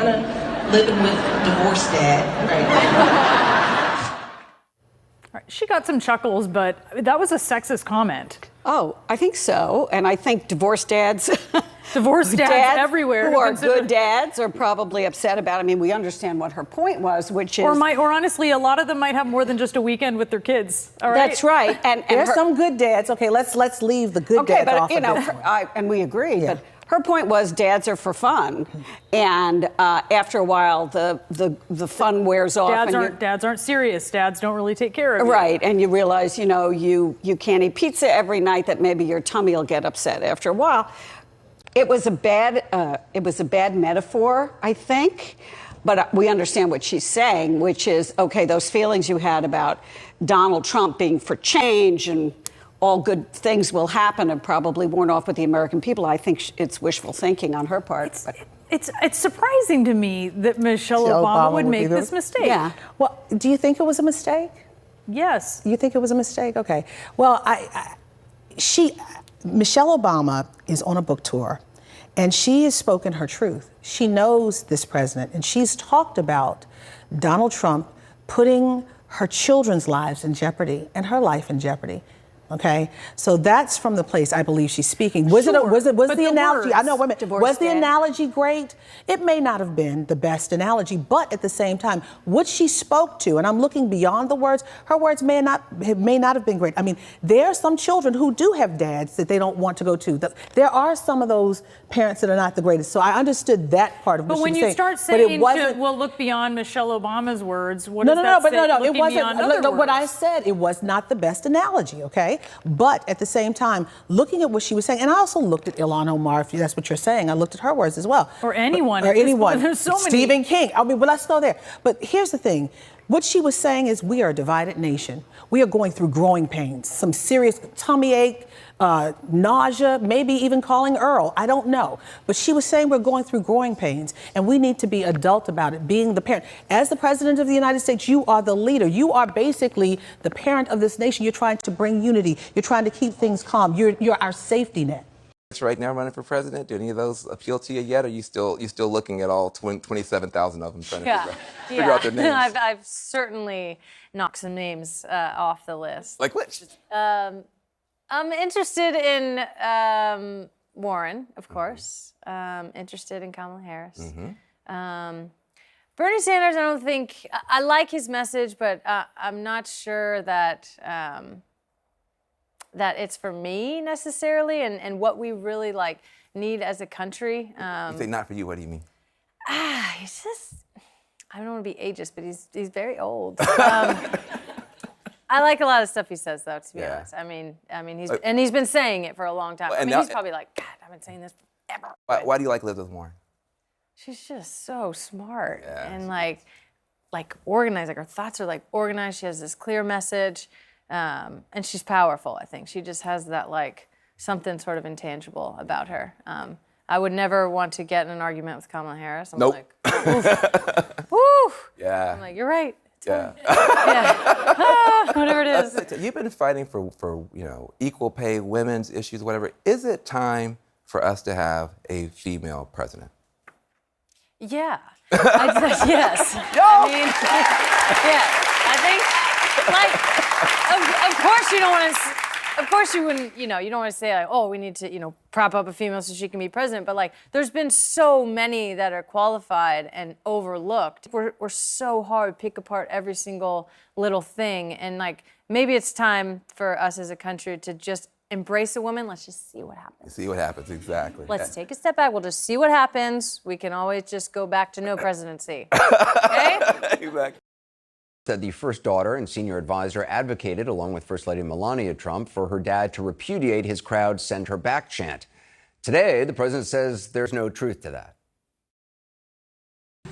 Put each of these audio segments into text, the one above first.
kind of living with divorced dad right now. All right, she got some chuckles, but that was a sexist comment. Oh, I think so. And I think divorced dads... Divorced dads everywhere who are good dads are probably upset about it. I mean, we understand what her point was, which is... Or honestly, a lot of them might have more than just a weekend with their kids. All right? That's right. And there's some good dads. Okay, let's leave the good dads off of this one. And we agree, but her point was dads are for fun, and after a while, the fun wears off. Dads aren't serious. Dads don't really take care of you. Right, and you realize, you can't eat pizza every night. That maybe your tummy will get upset after a while. It was a bad metaphor, I think, but we understand what she's saying, which is, okay, those feelings you had about Donald Trump being for change and all good things will happen have probably worn off with the American people. I think it's wishful thinking on her part. It's surprising to me that Michelle Obama would make this mistake. Yeah. Well, do you think it was a mistake? Yes. You think it was a mistake? Okay. Well, Michelle Obama is on a book tour, and she has spoken her truth. She knows this president, and she's talked about Donald Trump putting her children's lives in jeopardy and her life in jeopardy. Okay, so that's from the place I believe she's speaking. Was the analogy? I know. Wait a minute. Was the analogy great? It may not have been the best analogy, but at the same time, what she spoke to, and I'm looking beyond the words. Her words may not have been great. I mean, there are some children who do have dads that they don't want to go to. There are some of those parents that are not the greatest. So I understood that part of what she was saying. But when you start saying, "We'll look beyond Michelle Obama's words," what does that say? No. It wasn't. What I said, it was not the best analogy. Okay. But at the same time, looking at what she was saying, and I also looked at Ilhan Omar, if that's what you're saying. I looked at her words as well. Or anyone. There's so many. Stephen King. I mean, well, let's go there. But here's the thing. What she was saying is we are a divided nation. We are going through growing pains, some serious tummy ache, nausea, maybe even calling Earl. I don't know. But she was saying we're going through growing pains, and we need to be adult about it, being the parent. As the president of the United States, you are the leader. You are basically the parent of this nation. You're trying to bring unity. You're trying to keep things calm. You're our safety net. Right now running for president, do any of those appeal to you yet? Or are you still looking at all 27,000 of them trying to figure out their names? I've certainly knocked some names off the list. Like which? I'm interested in Warren, of course. Interested in Kamala Harris. Mm-hmm. Bernie Sanders, I don't think I like his message, but I'm not sure that that it's for me necessarily, and what we really need as a country. You say not for you. What do you mean? He's just, I don't want to be ageist, but he's very old. I like a lot of stuff he says, though, to be honest. I mean, he's been saying it for a long time. I mean, he's probably like, God, I've been saying this forever. Why do you like Elizabeth Warren? She's just so smart and like organized. Like her thoughts are organized. She has this clear message. And she's powerful, I think. She just has that, something sort of intangible about her. I would never want to get in an argument with Kamala Harris. I'm like, oof. Woo! Yeah. I'm like, you're right. Yeah. Whatever it is. You've been fighting for equal pay, women's issues, whatever. Is it time for us to have a female president? Yeah. Yes. I mean, I think, of course you don't want to, of course you wouldn't, you don't want to say we need to, prop up a female so she can be president. But there's been so many that are qualified and overlooked. We're so hard, pick apart every single little thing. And maybe it's time for us as a country to just embrace a woman. Let's just see what happens. See what happens, exactly. Let's take a step back. We'll just see what happens. We can always just go back to no presidency. Okay? Exactly. Said the first daughter and senior advisor advocated, along with First Lady Melania Trump, for her dad to repudiate his crowd send her back chant. Today, the president says there's no truth to that.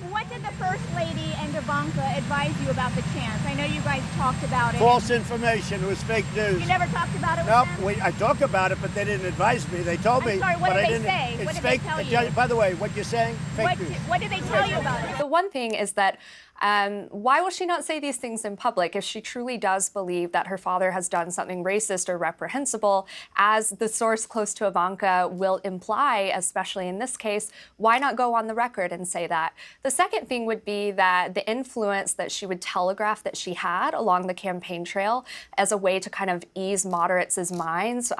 What did the First Lady and Ivanka advise you about the chants? I know you guys talked about it. False information. It was fake news. You never talked about it with them? I talk about it, but they didn't advise me. They told me. I'm sorry, what but did they say? It's what did fake. they tell you? By the way, what you're saying, fake news. What did they tell you about it? The one thing is that Why will she not say these things in public if she truly does believe that her father has done something racist or reprehensible? As the source close to Ivanka will imply, especially in this case, why not go on the record and say that? The second thing would be that the influence that she would telegraph that she had along the campaign trail as a way to kind of ease moderates' minds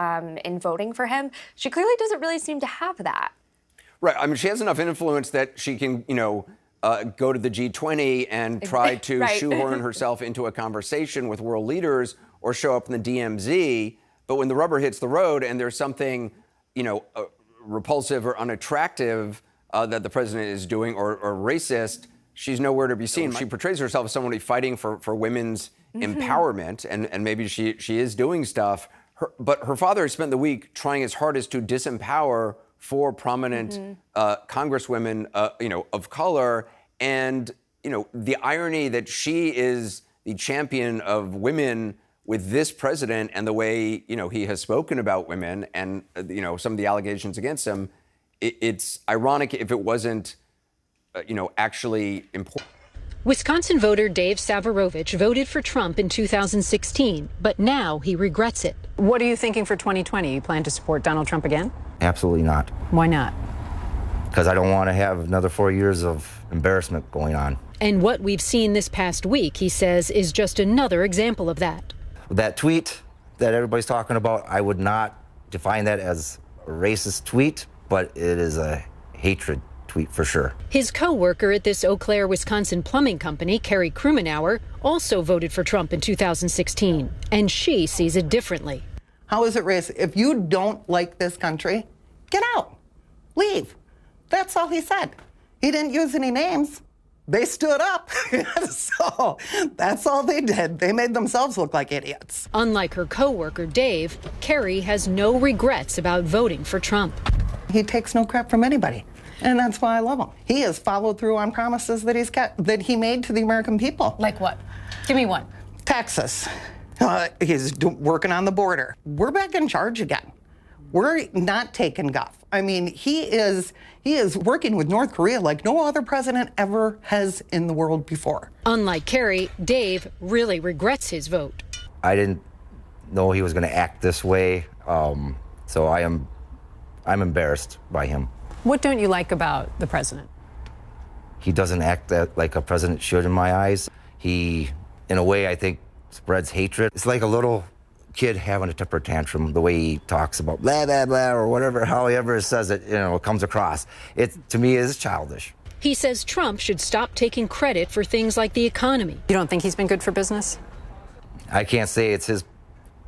in voting for him, she clearly doesn't really seem to have that. Right. I mean, she has enough influence that she can, go to the G20 and try to Right. shoehorn herself into a conversation with world leaders or show up in the DMZ. But when the rubber hits the road and there's something, repulsive or unattractive that the president is doing or racist, she's nowhere to be seen. She portrays herself as someone fighting for women's empowerment, and maybe she is doing stuff. But her father has spent the week trying his hardest to disempower 4 prominent congresswomen, of color, and the irony that she is the champion of women with this president and the way he has spoken about women and some of the allegations against him. It's ironic if it wasn't actually important. Wisconsin voter Dave Savarovich voted for Trump in 2016, but now he regrets it. What are you thinking for 2020? You plan to support Donald Trump again? Absolutely not. Why not? Because I don't want to have another 4 years of embarrassment going on. And what we've seen this past week, he says, is just another example of that. That tweet that everybody's talking about, I would not define that as a racist tweet, but it is a hatred tweet for sure. His co-worker at this Eau Claire, Wisconsin plumbing company, Carrie Krumenauer, also voted for Trump in 2016, and she sees it differently. How is it racist? If you don't like this country, get out, leave. That's all he said. He didn't use any names. They stood up. So that's all they did. They made themselves look like idiots. Unlike her co-worker Dave, Carrie has no regrets about voting for Trump. He takes no crap from anybody. And that's why I love him. He has followed through on promises that he made to the American people. Like what? Give me one. Texas. He's working on the border. We're back in charge again. We're not taking guff. I mean, he is working with North Korea like no other president ever has in the world before. Unlike Carrie, Dave really regrets his vote. I didn't know he was going to act this way, so I'm embarrassed by him. What don't you like about the president? He doesn't act like a president should in my eyes. He, in a way, I think, spreads hatred. It's like a little kid having a temper tantrum, the way he talks about blah, blah, blah, or whatever, however it says it, it comes across. It, to me, is childish. He says Trump should stop taking credit for things like the economy. You don't think he's been good for business? I can't say it's his,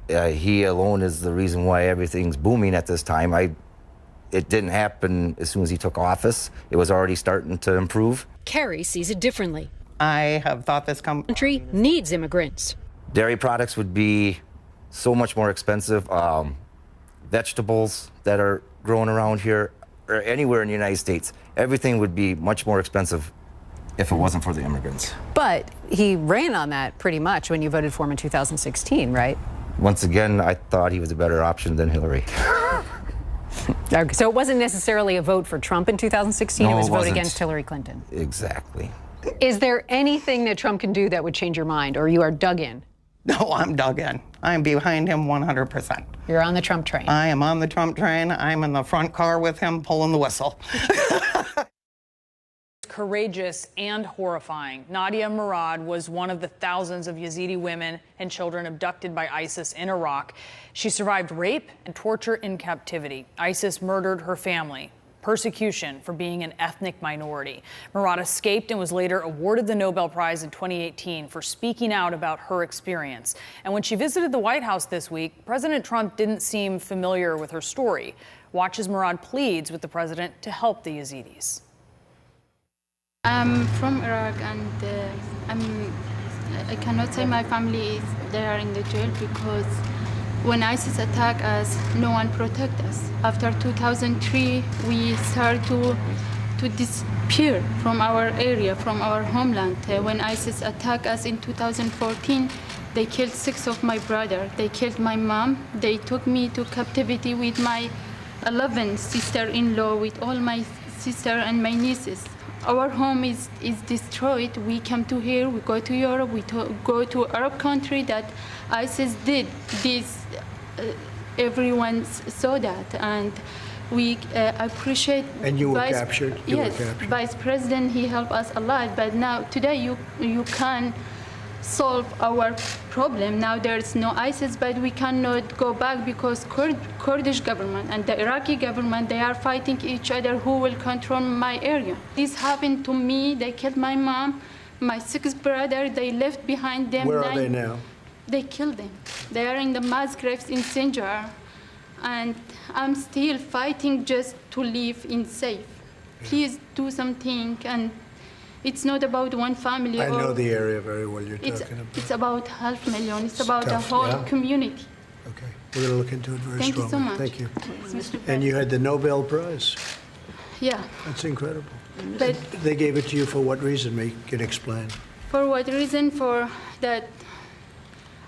he alone is the reason why everything's booming at this time. It didn't happen as soon as he took office. It was already starting to improve. Carrie sees it differently. I have thought this country needs immigrants. Dairy products would be so much more expensive. Vegetables that are grown around here or anywhere in the United States, everything would be much more expensive if it wasn't for the immigrants. But he ran on that pretty much when you voted for him in 2016, right? Once again, I thought he was a better option than Hillary. Okay, so it wasn't necessarily a vote for Trump in 2016, No, it was it a vote wasn't. against Hillary Clinton. Exactly. Is there anything that Trump can do that would change your mind, or you are dug in? No, I'm dug in. I'm behind him 100%. You're on the Trump train. I am on the Trump train. I'm in the front car with him pulling the whistle. Courageous and horrifying. Nadia Murad was one of the thousands of Yazidi women and children abducted by ISIS in Iraq. She survived rape and torture in captivity. ISIS murdered her family. Persecution for being an ethnic minority. Murad escaped and was later awarded the Nobel Prize in 2018 for speaking out about her experience. And when she visited the White House this week, President Trump didn't seem familiar with her story. Watch as Murad pleads with the president to help the Yazidis. I'm from Iraq, and I cannot say my family is there in the jail because when ISIS attacked us, no one protected us. After 2003, we started to disappear from our area, from our homeland. When ISIS attacked us in 2014, they killed 6 of my brothers. They killed my mom. They took me to captivity with my 11 sister-in-law, with all my sister and my nieces. our home is destroyed. We come to here, we go to Europe, go to Arab country that ISIS did this. Everyone saw that, and we appreciate. And you were captured? You Yes, were captured. Vice President, he helped us a lot, but now, today, you can solve our problem. Now there's no ISIS, but we cannot go back because Kurdish government and the Iraqi government, they are fighting each other who will control my area. This happened to me. They killed my mom, my 6th brother. They left behind them. Where are they now? They killed them. They are in the mass graves in Sinjar. And I'm still fighting just to live in safe. Please do something. And it's not about one family. I know the area very well you're talking about. It's about 500,000. It's about the whole community. Okay, we're going to look into it very Thank you strongly. so much. Thank you. Mr. And you had the Nobel Prize. Yeah. That's incredible. But They gave it to you for what reason? Make it explain. for what reason? For that,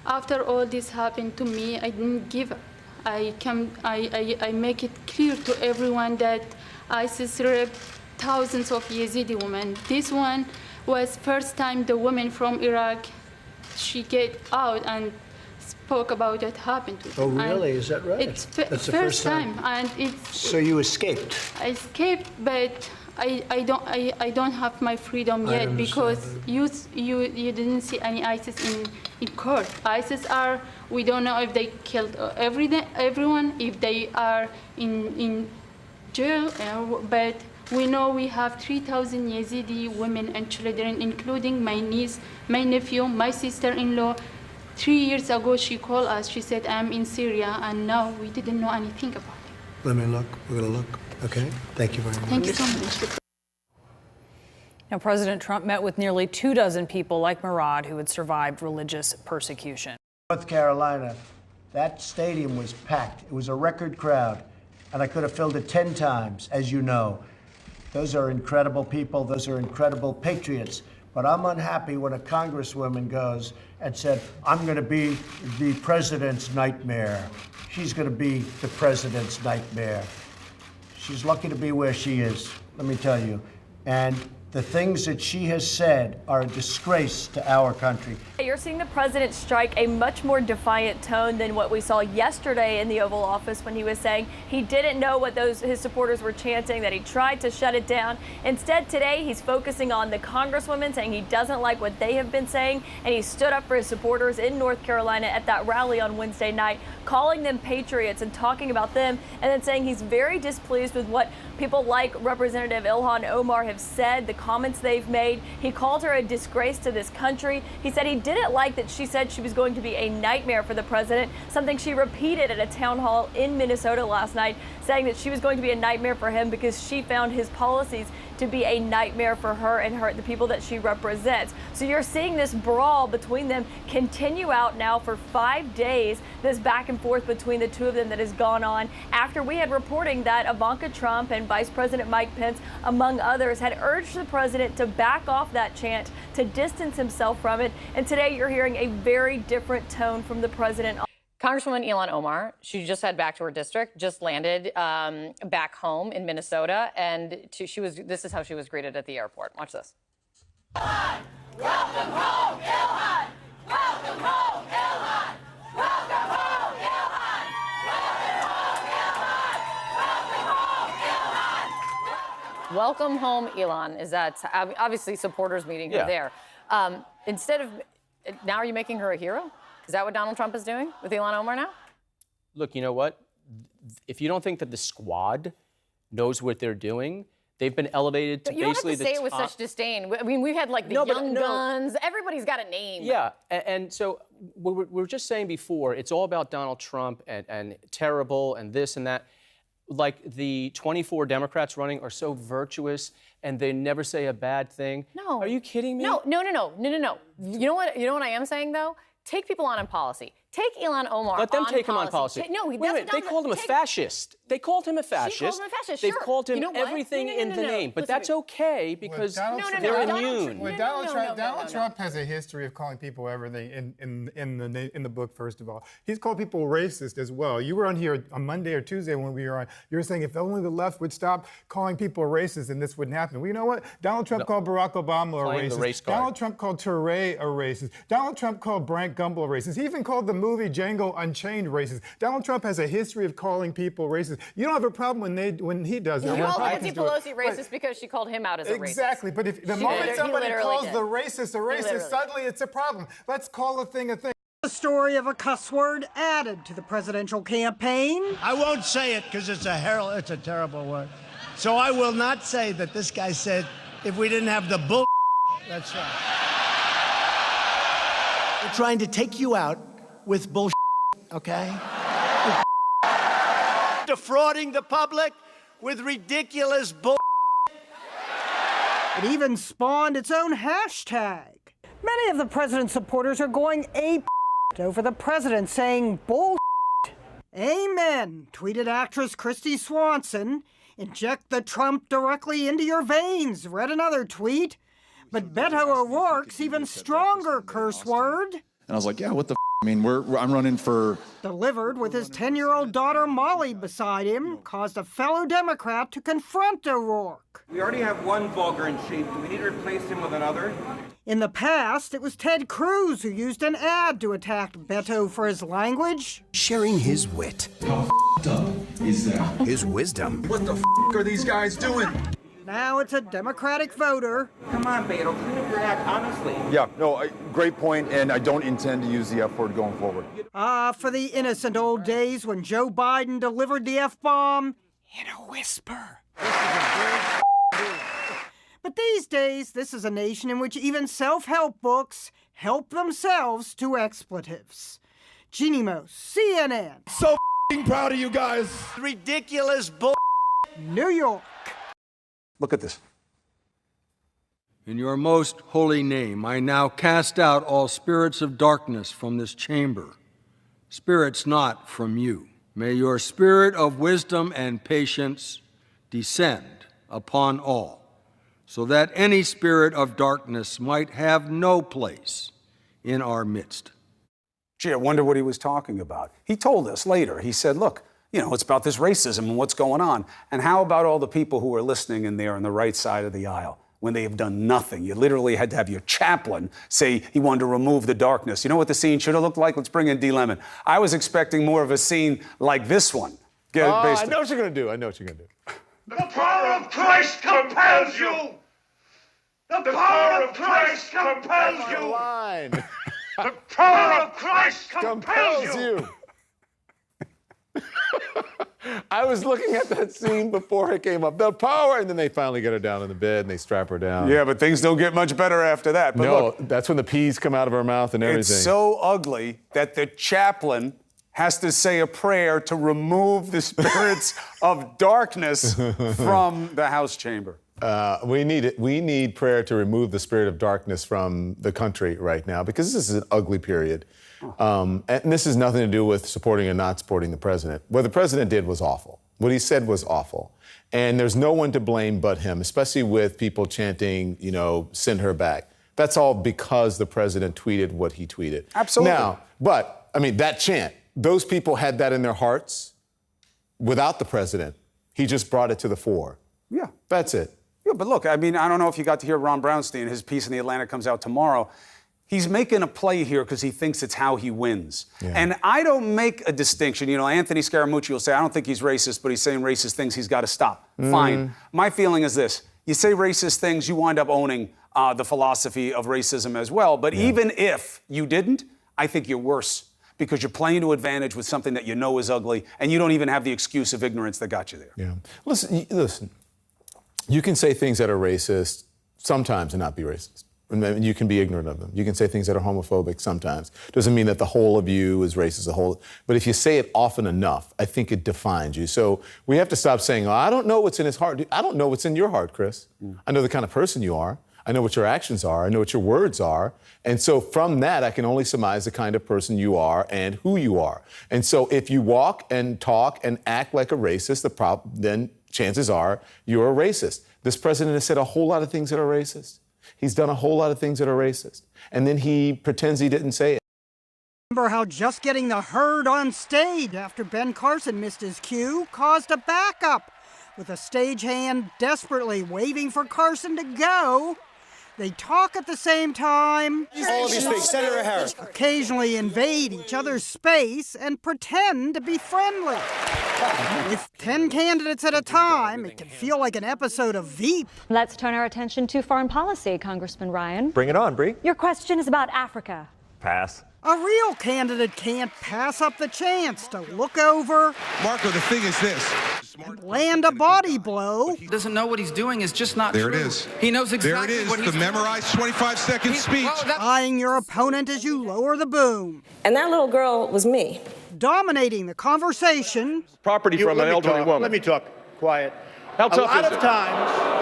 after all this happened to me, I didn't give up. I make it clear to everyone that ISIS raped thousands of Yazidi women. This one was first time the woman from Iraq, she get out and spoke about what happened to them. Oh, really? And Is that right? It's That's the first time, and it's. So you escaped? I escaped, but I don't have my freedom I yet understand because you didn't see any ISIS in court. ISIS are, we don't know if they killed everyone, if they are in jail, but we know we have 3,000 Yazidi women and children, including my niece, my nephew, my sister-in-law. 3 years ago, she called us. She said, I'm in Syria, and now we didn't know anything about it. Let me look. We're going to look. Okay? Thank you very much. Thank you so much. Now, President Trump met with nearly 24 people like Murad who had survived religious persecution. North Carolina, that stadium was packed. It was a record crowd, and I could have filled it 10 times, as you know. Those are incredible people. Those are incredible patriots. But I'm unhappy when a congresswoman goes and said, I'm going to be the president's nightmare. She's going to be the president's nightmare. She's lucky to be where she is, let me tell you. And the things that she has said are a disgrace to our country. You're seeing the president strike a much more defiant tone than what we saw yesterday in the Oval Office when he was saying he didn't know what his supporters were chanting, that he tried to shut it down. Instead, today, he's focusing on the congresswomen, saying he doesn't like what they have been saying, and he stood up for his supporters in North Carolina at that rally on Wednesday night, calling them patriots and talking about them, and then saying he's very displeased with what people like Representative Ilhan Omar have said, the comments they've made. He called her a disgrace to this country. He said he didn't like that she said she was going to be a nightmare for the president, something she repeated at a town hall in Minnesota last night, saying that she was going to be a nightmare for him because she found his policies to be a nightmare for her and the people that she represents. So you're seeing this brawl between them continue out now for 5 days, this back and forth between the two of them that has gone on after we had reporting that Ivanka Trump and Vice President Mike Pence, among others, had urged the president to back off that chant, to distance himself from it. And today you're hearing a very different tone from the president. Congresswoman Ilhan Omar, she just headed back to her district, just landed back home in Minnesota, and this is how she was greeted at the airport. Watch this. Welcome home, Ilhan! Welcome home, Ilhan! Welcome home, Ilhan! Welcome home, Ilhan. Is that obviously supporters meeting her there? Instead of now, are you making her a hero? Is that what Donald Trump is doing with Ilhan Omar now? Look, you know what? If you don't think that the squad knows what they're doing, they've been elevated to basically the top. You don't have to say it with such disdain. I mean, we've had like the Young Guns. Everybody's got a name. Yeah, and so we were just saying before, it's all about Donald Trump and terrible and this and that. Like the 24 Democrats running are so virtuous and they never say a bad thing. No. Are you kidding me? No. You know what I am saying though? Take people on policy. Take Ilhan Omar. Let them on take policy. him on policy. No, wait, they called him a fascist. They called him a fascist. She called him a fascist. They've Sure. called him You know what? everything in the name, but Listen that's to me. okay because they're immune. Donald Trump has a history of calling people everything in the book. First of all, he's called people racist as well. You were on here on Monday or Tuesday when we were on. You were saying if only the left would stop calling people racist, then this wouldn't happen. Well, you know what? Donald Trump called Barack Obama a Playing the racist. race card. Donald Trump called Touré a racist. Donald Trump called Brant Gumbel a racist. He even called the movie Django Unchained racist. Donald Trump has a history of calling people racist. You don't have a problem when he does it. You called Nancy Republicans do it. Pelosi racist because she called him out as a racist. Exactly, but if the She moment did. He somebody literally calls did. the racist a racist, suddenly it's a problem. Let's call a thing a thing. The story of a cuss word added to the presidential campaign. I won't say it because it's a terrible word. So I will not say that this guy said if we didn't have the bull. That's right. We're trying to take you out with bull, okay? Defrauding the public with ridiculous bull. It even spawned its own hashtag. Many of the president's supporters are going ape over the president saying bull. Amen, tweeted actress Christy Swanson. Inject the Trump directly into your veins, read another tweet. But Beto O'Rourke's even stronger curse word. And I was like, yeah, what the I mean, I'm running for... Delivered with his 10-year-old daughter Molly beside him, caused a fellow Democrat to confront O'Rourke. We already have one vulgar in chief. Do we need to replace him with another? In the past, it was Ted Cruz who used an ad to attack Beto for his language. Sharing his wit. How up is that? His wisdom. What the are these guys doing? Now it's a Democratic voter. Come on, Beto, clean up your act, honestly. Yeah, no, great point, and I don't intend to use the F word going forward. For the innocent old days when Joe Biden delivered the F-bomb in a whisper. But these days, this is a nation in which even self-help books help themselves to expletives. Jeannie Moos, CNN. So proud of you guys. Ridiculous bull. New York. Look at this. In your most holy name, I now cast out all spirits of darkness from this chamber, spirits not from you. May your spirit of wisdom and patience descend upon all, so that any spirit of darkness might have no place in our midst. Gee, I wonder what he was talking about. He told us later, he said, look, you know, it's about this racism and what's going on. And how about all the people who are listening in there on the right side of the aisle when they have done nothing? You literally had to have your chaplain say he wanted to remove the darkness. You know what the scene should have looked like? Let's bring in D. Lemon. I was expecting more of a scene like this one. I know what you're going to do. I know what you're going to do. The power of Christ compels you! The power of Christ compels you! The power of Christ compels you! I was looking at that scene before it came up. The power, and then they finally get her down in the bed and they strap her down. Yeah, but things don't get much better after that. But no, look, that's when the peas come out of her mouth and everything. it's so ugly that the chaplain has to say a prayer to remove the spirits of darkness from the House chamber. We need it. We need prayer to remove the spirit of darkness from the country right now, because this is an ugly period. And this has nothing to do with supporting or not supporting the president. What the president did was awful. What he said was awful. And there's no one to blame but him, especially with people chanting, you know, send her back. That's all because the president tweeted what he tweeted. Absolutely. Now, but, I mean, that chant, those people had that in their hearts without the president. He just brought it to the fore. Yeah. That's it. Yeah, but look, I mean, I don't know if you got to hear Ron Brownstein. His piece in The Atlantic comes out tomorrow. He's making a play here because he thinks it's how he wins. Yeah. And I don't make a distinction. You know, Anthony Scaramucci will say, I don't think he's racist, but he's saying racist things he's got to stop. Fine. My feeling is this. You say racist things, you wind up owning the philosophy of racism as well. But even if you didn't, I think you're worse because you're playing to advantage with something that you know is ugly, and you don't even have the excuse of ignorance that got you there. Yeah. Listen. You can say things that are racist sometimes and not be racist. And you can be ignorant of them. You can say things that are homophobic sometimes. Doesn't mean that the whole of you is racist, but if you say it often enough, I think it defines you. So we have to stop saying, oh, I don't know what's in his heart. I don't know what's in your heart, Chris. I know the kind of person you are. I know what your actions are. I know what your words are. And so from that, I can only surmise the kind of person you are and who you are. And so if you walk and talk and act like a racist, then chances are you're a racist. This president has said a whole lot of things that are racist. He's done a whole lot of things that are racist. And then he pretends he didn't say it. Remember how just getting the herd on stage after Ben Carson missed his cue caused a backup, with a stagehand desperately waving for Carson to go. They talk at the same time. All of you speak. Senator Harris. Occasionally invade each other's space and pretend to be friendly. With 10 candidates at a time, it can feel like an episode of Veep. Let's turn our attention to foreign policy, Congressman Ryan. Bring it on, Bree. Your question is about Africa. Pass. A real candidate can't pass up the chance to look over. Marco, the thing is this. And land a body blow. He doesn't know what he's doing is just not There true. it is. He knows exactly there it is, what he's the memorized 25-second speech. Eyeing your opponent as you lower the boom. And that little girl was me. Dominating the conversation. Property from an elderly woman. Let me talk. Quiet. How A tough lot is of it? times.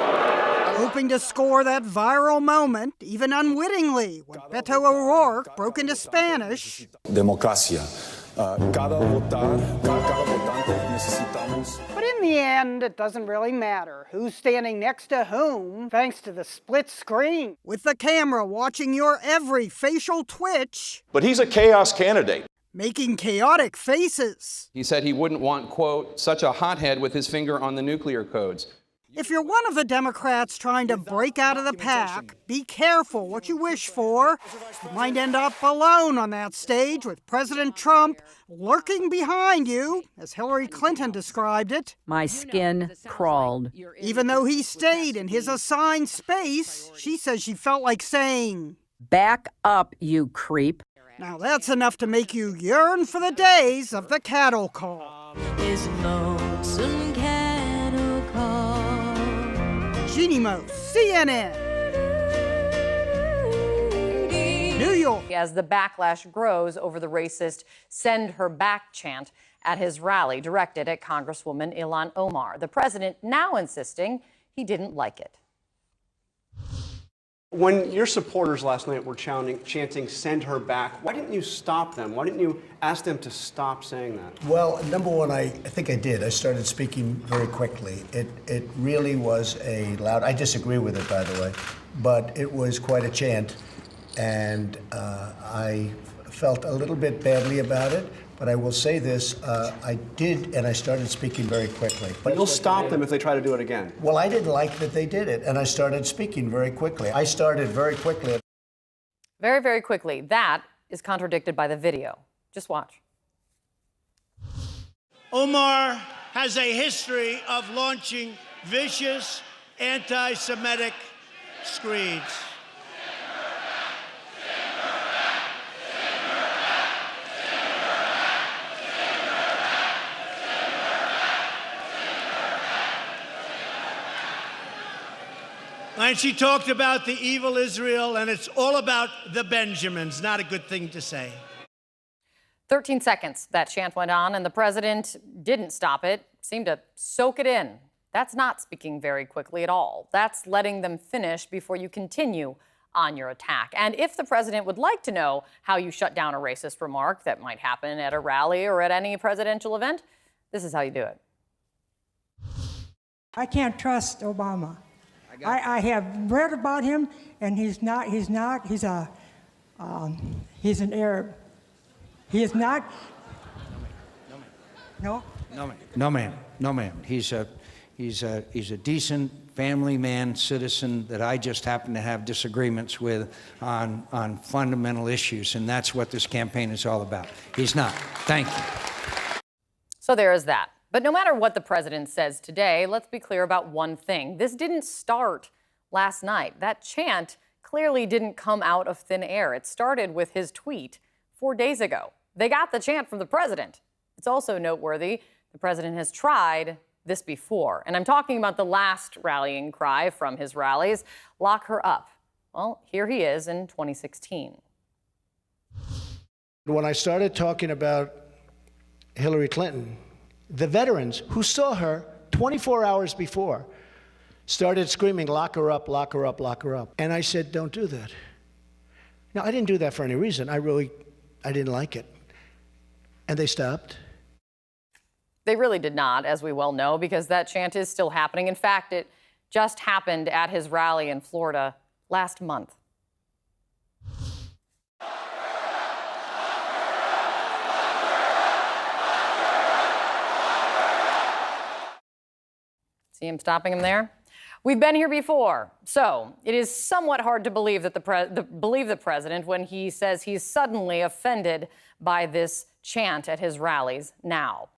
Hoping to score that viral moment, even unwittingly, when Beto O'Rourke broke into Spanish. Democracia. Cada votante necesitamos. But in the end, it doesn't really matter who's standing next to whom, thanks to the split screen. With the camera watching your every facial twitch, But he's a chaos candidate. making chaotic faces. He said he wouldn't want, quote, such a hothead with his finger on the nuclear codes. If you're one of the Democrats trying to break out of the pack, be careful what you wish for. You might end up alone on that stage with President Trump lurking behind you, as Hillary Clinton described it. My skin crawled. Even though he stayed in his assigned space, she says she felt like saying, Back up, you creep. now that's enough to make you yearn for the days of the cattle call. His lonesome cattle call. Jeannie Moos, CNN. New York. As the backlash grows over the racist "Send Her Back" chant at his rally directed at Congresswoman Ilhan Omar. The president now insisting he didn't like it. When your supporters last night were chanting "Send her back," why didn't you stop them? Why didn't you ask them to stop saying that? Well, number one, I think I did. I started speaking very quickly. It really was a loud, I disagree with it, by the way, but it was quite a chant, and I felt a little bit badly about it. But I will say this, I did, and I started speaking very quickly. But you'll stop them if they try to do it again. Well, I didn't like that they did it, and I started speaking very quickly. I started very quickly. Very, very quickly. That is contradicted by the video. Just watch. Omar has a history of launching vicious anti-Semitic screeds. And she talked about the evil Israel, and it's all about the Benjamins. Not a good thing to say. 13 seconds that chant went on, and the president didn't stop it, seemed to soak it in. That's not speaking very quickly at all. That's letting them finish before you continue on your attack. And if the president would like to know how you shut down a racist remark that might happen at a rally or at any presidential event, this is how you do it. I can't trust Obama. I have read about him, and he's an Arab. He is not. No. No, ma'am. He's a decent family man, citizen that I just happen to have disagreements with on fundamental issues, and that's what this campaign is all about. He's not. Thank you. So there is that. But no matter what the president says today, let's be clear about one thing. This didn't start last night. That chant clearly didn't come out of thin air. It started with his tweet 4 days ago. They got the chant from the president. It's also noteworthy the president has tried this before. And I'm talking about the last rallying cry from his rallies, "Lock her up." Well, here he is in 2016. When I started talking about Hillary Clinton, the veterans who saw her 24 hours before started screaming, lock her up, lock her up, lock her up. And I said, don't do that. Now, I didn't do that for any reason. I didn't like it. And they stopped. They really did not, as we well know, because that chant is still happening. In fact, it just happened at his rally in Florida last month. See him stopping him there? We've been here before, so it is somewhat hard to believe that believe the president when he says he's suddenly offended by this chant at his rallies now.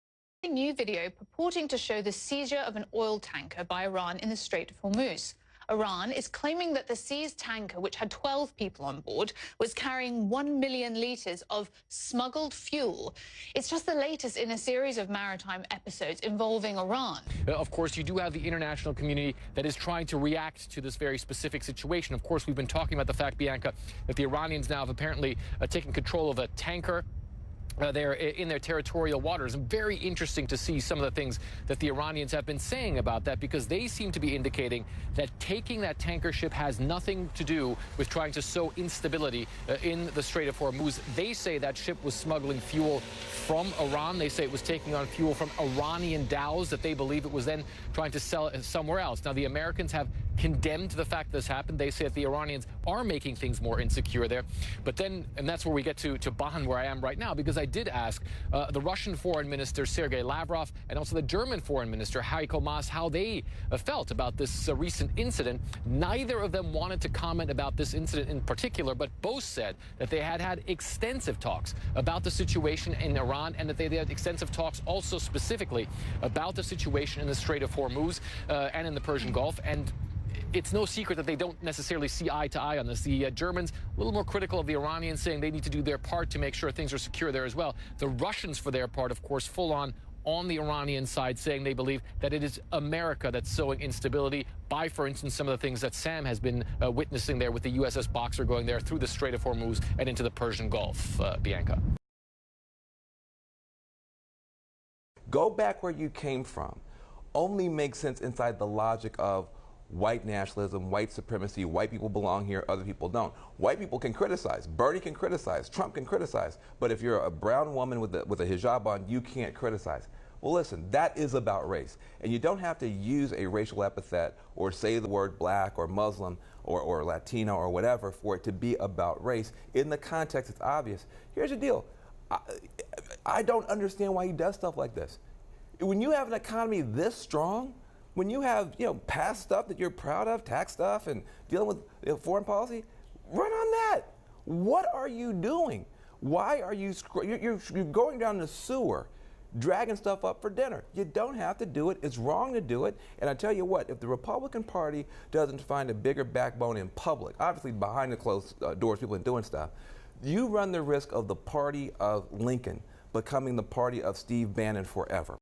A new video purporting to show the seizure of an oil tanker by Iran in the Strait of Hormuz. Iran is claiming that the seized tanker, which had 12 people on board, was carrying 1 million litres of smuggled fuel. It's just the latest in a series of maritime episodes involving Iran. Of course, you do have the international community that is trying to react to this very specific situation. Of course, we've been talking about the fact, Bianca, that the Iranians now have apparently taken control of a tanker. They're in their territorial waters. And very interesting to see some of the things that the Iranians have been saying about that, because they seem to be indicating that taking that tanker ship has nothing to do with trying to sow instability in the Strait of Hormuz. They say that ship was smuggling fuel from Iran. They say it was taking on fuel from Iranian dhows that they believe it was then trying to sell it somewhere else. Now, the Americans have condemned the fact this happened. They say that the Iranians are making things more insecure there. But then, and that's where we get to Bonn, where I am right now, because I did ask the Russian Foreign Minister Sergei Lavrov and also the German Foreign Minister Heiko Maas how they felt about this recent incident. Neither of them wanted to comment about this incident in particular, but both said that they had had extensive talks about the situation in Iran, and that they had extensive talks also specifically about the situation in the Strait of Hormuz and in the Persian Gulf. And it's no secret that they don't necessarily see eye to eye on this. The Germans, a little more critical of the Iranians, saying they need to do their part to make sure things are secure there as well. The Russians, for their part, of course, full on the Iranian side, saying they believe that it is America that's sowing instability by, for instance, some of the things that Sam has been witnessing there with the USS Boxer going there through the Strait of Hormuz and into the Persian Gulf. Bianca. Go back where you came from. Only makes sense inside the logic of white nationalism, white supremacy, white people belong here, other people don't. White people can criticize. Bernie can criticize. Trump can criticize. But if you're a brown woman with a hijab on, you can't criticize. Well, listen, that is about race. And you don't have to use a racial epithet or say the word black or Muslim or Latino or whatever for it to be about race. In the context, it's obvious. Here's the deal. I don't understand why he does stuff like this. When you have an economy this strong, when you have, past stuff that you're proud of, tax stuff, and dealing with foreign policy, run on that. What are you doing? Why are you, you're going down the sewer, dragging stuff up for dinner. You don't have to do it. It's wrong to do it. And I tell you what, if the Republican Party doesn't find a bigger backbone in public, obviously behind the closed doors, people are doing stuff, you run the risk of the party of Lincoln becoming the party of Steve Bannon forever.